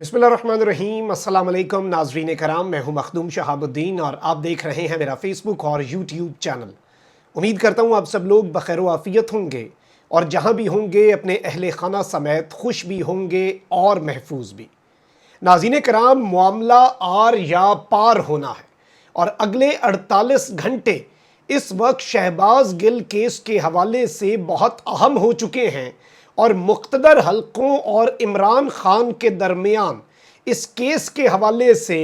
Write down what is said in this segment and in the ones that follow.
बिस्मिल्लाहिर्रहमानिर्रहीम। अस्सलाम वालेकुम नाज़रीन कराम, मैं हूं मखदूम शहाबुद्दीन और आप देख रहे हैं मेरा फेसबुक और यूट्यूब चैनल। उम्मीद करता हूं आप सब लोग बखैर आफ़ियत होंगे और जहां भी होंगे अपने अहले खाना समेत खुश भी होंगे और महफूज भी। नाज़रीन कराम, मामला आर या पार होना है और अगले 48 घंटे इस वक्त शहबाज गिल केस के हवाले से बहुत अहम हो चुके हैं और मुख्तदर हलकों और इमरान खान के दरमियान इस केस के हवाले से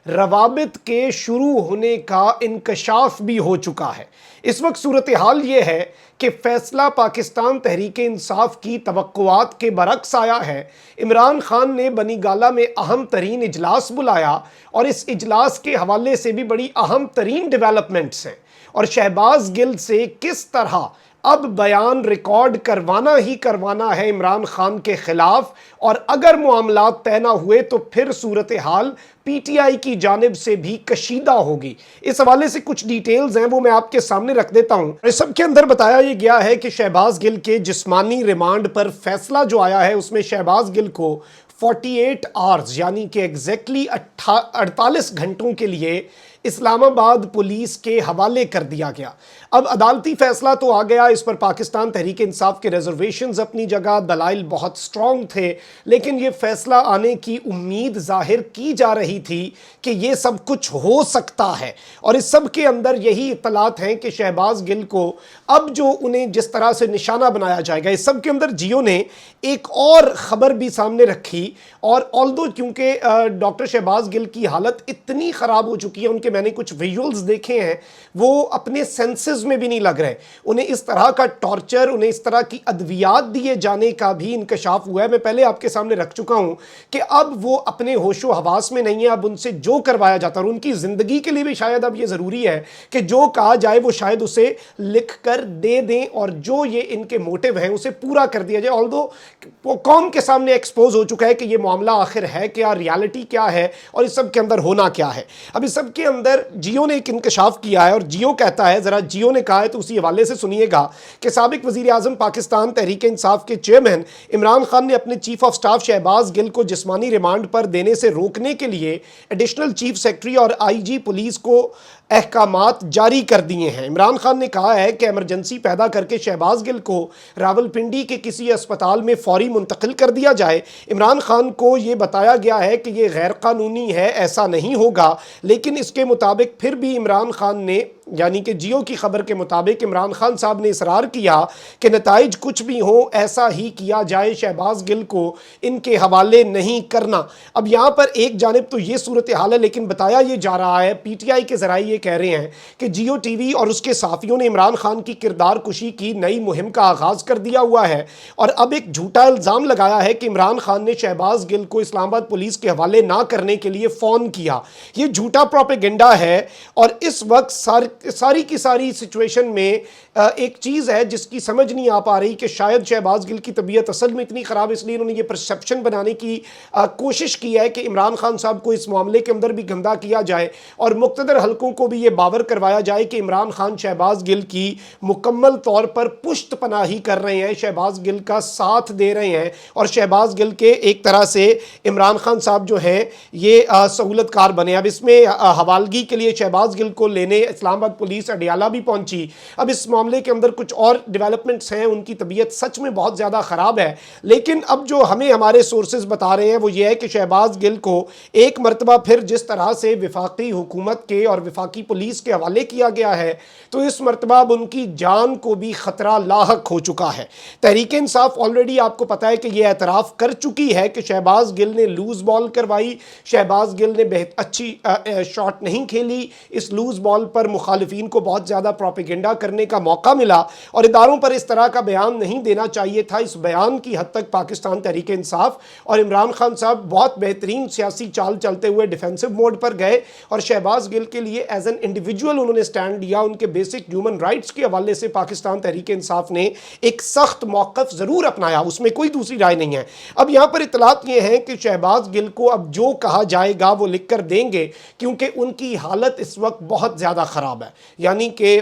रवाबित के शुरू होने का इंकशाफ भी हो चुका है। इस वक्त सूरत हाल ये है कि फैसला पाकिस्तान तहरीक इंसाफ की तवक्कुआत के बरक्स आया है। इमरान खान ने बनी गाला में अहम तरीन इजलास बुलाया और इस इजलास के हवाले से भी बड़ी अहम तरीन डेवलपमेंट्स हैं और शहबाज गिल से किस तरह अब बयान रिकॉर्ड करवाना ही करवाना है इमरान खान के खिलाफ, और अगर मामला तय ना हुए तो फिर सूरत हाल पीटीआई की जानिब से भी कशीदा होगी। इस हवाले से कुछ डिटेल्स हैं वो मैं आपके सामने रख देता हूं। इस सब के अंदर बताया ये गया है कि शहबाज गिल के जिस्मानी रिमांड पर फैसला जो आया है उसमें शहबाज गिल को 48 आवर्स यानी कि एग्जैक्टली 48 घंटों के लिए इस्लामाबाद पुलिस के हवाले कर दिया गया। अब अदालती फैसला तो आ गया, इस पर पाकिस्तान तहरीक इंसाफ के रिजर्वेशंस अपनी जगह, दलाइल बहुत स्ट्रॉन्ग थे, लेकिन ये फैसला आने की उम्मीद जाहिर की जा रही थी कि ये सब कुछ हो सकता है। और इस सब के अंदर यही इत्तलात हैं कि शहबाज गिल को अब जो उन्हें जिस तरह से निशाना बनाया जाएगा, इस सब के अंदर जियो ने एक और ख़बर भी सामने रखी। और ऑल्दो क्योंकि डॉक्टर शहबाज गिल की हालत इतनी ख़राब हो चुकी है, उनके मैंने कुछ विजुअल्स देखे हैं, वो अपने सेंसेस में भी नहीं लग रहे। उन्हें इस तरह का टॉर्चर, उन्हें इस तरह की अद्वियात दिए जाने का भी इंकशाफ हुआ है। मैं पहले आपके सामने रख चुका हूं कि अब वो अपने होशो हवास में नहीं है। अब उनसे जो करवाया जाता है, और उनकी ज़िंदगी के लिए भी शायद अब ये ज़रूरी है कि जो कहा जाए वो शायद उसे लिख कर दे दें और जो ये इनके मोटिव हैं उसे पूरा कर दिया जाए। ऑल्दो वो कौम के सामने एक्सपोज हो चुका है कि ये मामला आखिर है क्या, रियलिटी क्या है और इस सब के अंदर होना क्या है। अब इस सब के अंदर जियो ने एक इंकशाफ किया है और जियो कहता है, ज़रा जियो ने कहा है तो उसी हवाले से सुनिएगा कि साबिक वज़ीर आज़म पाकिस्तान तहरीक इंसाफ के चेयरमैन इमरान खान ने अपने chief of staff Shahbaz Gill को जिस्मानी रिमांड पर देने से रोकने के लिए एडिशनल चीफ सेक्रेटरी और आईजी पुलिस को अहकामात जारी कर दिए हैं। इमरान खान ने कहा है कि इमरजेंसी पैदा करके शहबाज गिल को रावलपिंडी के किसी अस्पताल में फौरी मुंतकिल कर दिया जाए। इमरान खान को ये बताया गया है कि ये गैर कानूनी है, ऐसा नहीं होगा, लेकिन इसके मुताबिक फिर भी इमरान खान ने, यानी कि जियो की खबर के मुताबिक इमरान खान साहब ने इसरार किया कि नताइज कुछ भी हो ऐसा ही किया जाए, शहबाज गिल को इनके हवाले नहीं करना। अब यहाँ पर एक जानिब तो ये सूरत हाल है, लेकिन बताया ये जा रहा है, पीटीआई के जराये ये कह रहे हैं कि जियो टीवी और उसके साथियों ने इमरान खान की किरदार कुशी की नई मुहिम का आगाज कर दिया हुआ है और अब एक झूठा इल्ज़ाम लगाया है कि इमरान खान ने शहबाज गिल को इस्लामाबाद पुलिस के हवाले ना करने के लिए फ़ोन किया। ये झूठा प्रोपेगेंडा है और इस वक्त सारी की सारी सिचुएशन में एक चीज़ है जिसकी समझ नहीं आ पा रही कि शायद शहबाज गिल की तबीयत असल में इतनी ख़राब, इसलिए इन्होंने ये परसेप्शन बनाने की कोशिश की है कि इमरान खान साहब को इस मामले के अंदर भी गंदा किया जाए और मुख्तदर हलकों को भी ये बावर करवाया जाए कि इमरान खान शहबाज गिल की मुकम्मल तौर पर पुश्त पनाही कर रहे हैं, शहबाज गिल का साथ दे रहे हैं और शहबाज गिल के एक तरह से इमरान खान साहब जो हैं ये सहूलतकार बने। अब इसमें हवालगी के लिए शहबाज गिल को लेने इस्लामाबाद पुलिस अडियाला भी पहुंची। अब इस मामले के अंदर कुछ और डेवलपमेंट्स हैं, उनकी तबीयत सच में बहुत ज़्यादा ख़राब है, लेकिन अब जो हमें हमारे सोर्सेज बता रहे हैं वो ये है कि शहबाज गिल को एक मरतबा फिर जिस तरह से विफाकी हुकूमत के और विफाकी पुलिस के हवाले किया गया है, तो इस मरतबा अब उनकी जान को भी ख़तरा लाहक हो चुका है। तहरीक इंसाफ ऑलरेडी आपको पता है कि यह एतराफ़ कर चुकी है कि शहबाज गिल ने लूज़ बॉल करवाई, शहबाज गिल ने बेहद अच्छी शॉट नहीं खेली, इस लूज़ बॉल पर मुखालिफिन को बहुत ज़्यादा प्रोपेगेंडा करने का मौका मिला और इदारों पर इस तरह का बयान नहीं देना चाहिए था। इस बयान की हद तक पाकिस्तान तहरीक इंसाफ और इमरान खान साहब बहुत बेहतरीन सियासी चाल चलते हुए डिफेंसिव मोड पर गए और शहबाज गिल के लिए एज एन इंडिविजुअल उन्होंने स्टैंड लिया। उनके बेसिक ह्यूमन राइट्स के हवाले से पाकिस्तान तहरीक इंसाफ ने एक सख्त मौक़िफ़ ज़रूर अपनाया, उसमें कोई दूसरी राय नहीं है। अब यहाँ पर इतलात ये हैं कि शहबाज गिल को अब जो कहा जाएगा वो लिख कर देंगे, क्योंकि उनकी हालत इस वक्त बहुत ज़्यादा ख़राब है। यानी कि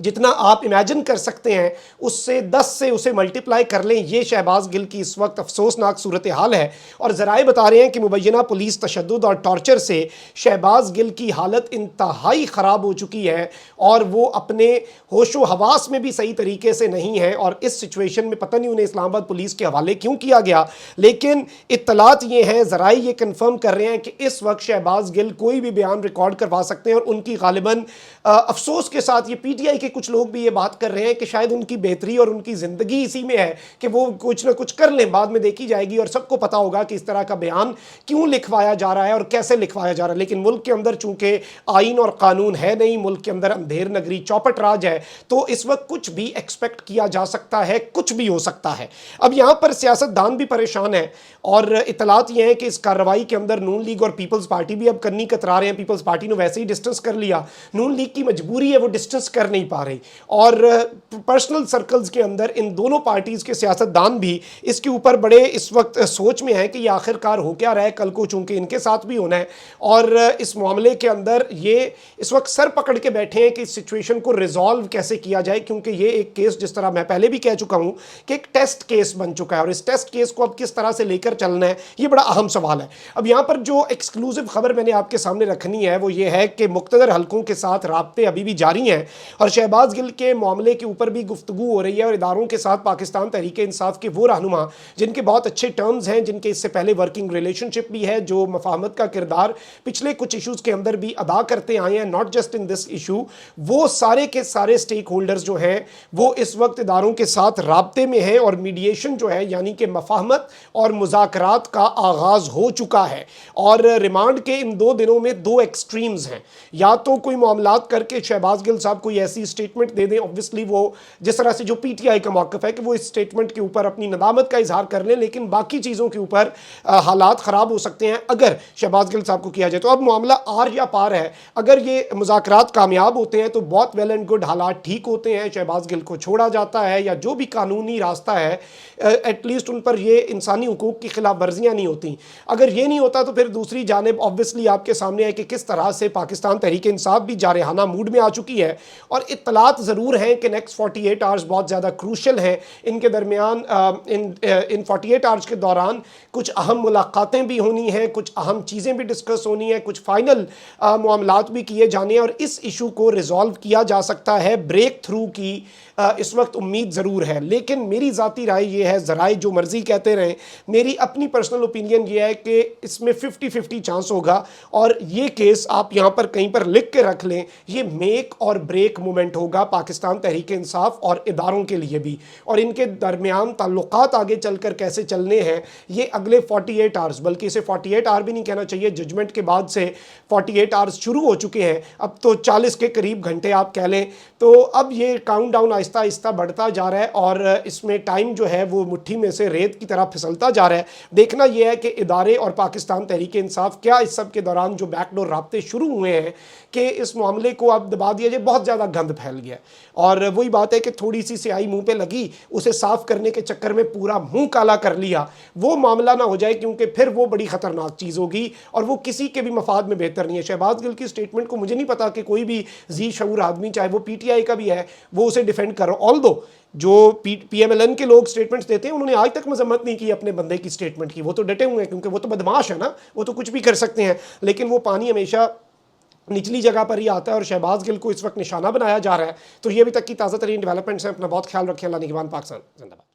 جتنا آپ امیجن کر سکتے ہیں اس سے 10 سے اسے ملٹیپلائی کر لیں. یہ شہباز گل کی اس وقت افسوسناک صورتحال ہے، اور ذرائع بتا رہے ہیں کہ مبینہ پولیس تشدد اور ٹارچر سے شہباز گل کی حالت انتہائی خراب ہو چکی ہے، اور وہ اپنے ہوش و حواس میں بھی صحیح طریقے سے نہیں ہے. اور اس سچویشن میں پتہ نہیں انہیں اسلام آباد پولیس کے حوالے کیوں کیا گیا، لیکن اطلاعات یہ ہیں، ذرائع یہ کنفرم کر رہے ہیں کہ اس وقت شہباز گل کوئی بھی بیان ریکارڈ کروا سکتے ہیں، اور ان کی غالباً افسوس کے ساتھ یہ پی ٹی آئی کے کچھ لوگ بھی یہ بات کر رہے ہیں کہ شاید ان کی بہتری اور ان کی زندگی اسی میں ہے کہ وہ کچھ نہ کچھ کر لیں، بعد میں دیکھی جائے گی اور سب کو پتا ہوگا کہ اس طرح کا بیان کیوں لکھوایا جا رہا ہے اور کیسے لکھوایا جا رہا ہے. لیکن ملک کے اندر چونکہ آئین اور قانون ہے نہیں، ملک کے اندر اندھیر نگری چوپٹ راج ہے، تو اس وقت کچھ بھی ایکسپیکٹ کیا جا سکتا ہے، کچھ بھی ہو سکتا ہے. اب یہاں پر سیاست دان بھی پریشان ہے، اور اطلاعات یہ ہیں کہ اس کارروائی کے اندر نون لیگ اور پیپلز پارٹی بھی اب کرنی کترا رہے ہیں. پیپلز پارٹی نے ویسے ہی ڈسٹنس کر لیا، نون لیگ کی مجبوری ہے وہ ڈسٹنس کر نہیں پا رہی، اور پرسنل سرکلز کے اندر ان دونوں پارٹیز کے سیاست دان بھی اس کے اوپر بڑے اس وقت سوچ میں ہیں کہ یہ آخر کار ہو کیا رہا ہے. کل کو چونکہ ان کے ساتھ بھی ہونا ہے، اور اس معاملے کے اندر یہ اس وقت سر پکڑ کے بیٹھے ہیں کہ اس سچویشن کو ریزالو کیسے کیا جائے، کیونکہ یہ ایک کیس جس طرح میں پہلے بھی کہہ چکا ہوں کہ ایک ٹیسٹ کیس بن چکا ہے، اور اس ٹیسٹ کیس کو اب کس طرح سے لے کر چلنا ہے یہ بڑا اہم سوال ہے. اب یہاں پر جو ایکسکلوزیو خبر میں نے آپ کے سامنے رکھنی ہے وہ یہ ہے کہ مقتدر حلقوں کے ساتھ رابطے ابھی بھی جاری ہیں، اور شہباز گل کے معاملے کے اوپر بھی گفتگو ہو رہی ہے، اور اداروں کے ساتھ پاکستان تحریک انصاف کے وہ رہنما جن کے بہت اچھے ٹرمز ہیں، جن کے اس سے پہلے ورکنگ ریلیشن شپ بھی ہے، جو مفاہمت کا کردار پچھلے کچھ ایشوز کے اندر بھی ادا کرتے آئے ہیں، not just in this issue, وہ سارے کے سارے سٹیک ہولڈرز جو ہیں وہ اس وقت اداروں کے ساتھ رابطے میں ہیں، اور میڈیشن جو ہے یعنی کہ مفاہمت اور مذاکرات کا آغاز ہو چکا ہے. اور ریمانڈ کے ان 2 دنوں میں 2 ایکسٹریمز ہیں، یا تو کوئی معاملات کر کے شہباز گل صاحب کوئی ایسی سٹیٹمنٹ دے دیں، obviously وہ جس طرح سے جو پی ٹی آئی کا موقف ہے کہ وہ اس سٹیٹمنٹ کے اوپر اپنی ندامت کا اظہار کر لیں، لیکن باقی چیزوں کے اوپر حالات خراب ہو سکتے ہیں اگر شہباز گل صاحب کو کیا جائے. تو اب معاملہ آر یا پار ہے، اگر یہ مذاکرات کامیاب ہوتے ہیں تو بہت ویل اینڈ گڈ، حالات ٹھیک ہوتے ہیں، شہباز گل کو چھوڑا جاتا ہے، یا جو بھی قانونی راستہ ہے ایٹ لیسٹ ان پر یہ انسانی حقوق کی خلاف ورزیاں نہیں ہوتی. اگر یہ نہیں ہوتا تو پھر دوسری جانب obviously آپ کے سامنے ہے کہ کس طرح سے پاکستان تحریک انصاف بھی جارحانہ موڈ میں آ چکی ہے، اور اطلاعات ضرور ہیں کہ نیکسٹ 48 آورز بہت زیادہ کروشل ہیں. ان کے درمیان ان 48 آورز کے دوران کچھ اہم ملاقاتیں بھی ہونی ہیں، کچھ اہم چیزیں بھی ڈسکس ہونی ہیں، کچھ فائنل معاملات بھی کیے جانے ہیں، اور اس ایشو کو ریزالو کیا جا سکتا ہے. بریک تھرو کی اس وقت امید ضرور ہے، لیکن میری ذاتی رائے یہ ہے، ذرائع جو مرضی کہتے رہیں، میری اپنی پرسنل اوپینین یہ ہے کہ اس میں 50-50 چانس ہوگا. اور یہ کیس آپ یہاں پر کہیں پر لکھ کے رکھ لیں، یہ میک اور بریک مومنٹ ہوگا پاکستان تحریک انصاف اور اداروں کے لیے بھی، اور ان کے درمیان تعلقات آگے چل کر کیسے چلنے ہیں یہ اگلے 48 آورز، بلکہ اسے 48 آور بھی نہیں کہنا چاہیے، ججمنٹ کے بعد سے 48 آورز شروع ہو چکے ہیں، اب تو 40 کے قریب گھنٹے آپ کہہ لیں. تو اب یہ کاؤنٹ ڈاؤن آہستہ آہستہ بڑھتا جا رہا ہے، اور اس میں ٹائم جو ہے وہ مٹھی میں سے ریت کی طرح پھسلتا جا رہا ہے. دیکھنا یہ ہے کہ ادارے اور پاکستان تحریک انصاف کیا اس سب کے دوران جو بیک ڈور رابطے شروع ہوئے ہیں کہ اس معاملے کو اب دبا دیا جائے. بہت زیادہ گند پھیل گیا، اور وہی بات ہے کہ تھوڑی سی سیاہی منہ پہ لگی، اسے صاف کرنے کے چکر میں پورا منہ کالا کر لیا، وہ معاملہ نہ ہو جائے، کیونکہ پھر وہ بڑی خطرناک چیز ہوگی، اور وہ کسی کے بھی مفاد میں بہتر نہیں ہے. شہباز گل کی سٹیٹمنٹ کو مجھے نہیں پتا کہ کوئی بھی ذی شعور آدمی، چاہے وہ پی ٹی آئی کا بھی ہے، وہ اسے ڈیفینڈ کر رہا. آلدو جو پی ایم ایل این کے لوگ سٹیٹمنٹس دیتے ہیں انہوں نے آج تک مذمت نہیں کی اپنے بندے کی سٹیٹمنٹ کی، وہ تو ڈٹے ہوئے ہیں کیونکہ وہ تو بدماش ہے نا، وہ تو کچھ بھی کر سکتے ہیں. لیکن وہ پانی ہمیشہ نچلی جگہ پر ہی آتا ہے، اور شہباز گل کو اس وقت نشانہ بنایا جا رہا ہے. تو یہ ابھی تک کی تازہ ترین ڈیولپمنٹس ہیں. اپنا بہت خیال رکھیں. اللہ نگہبان. پاکستان زندہ باد.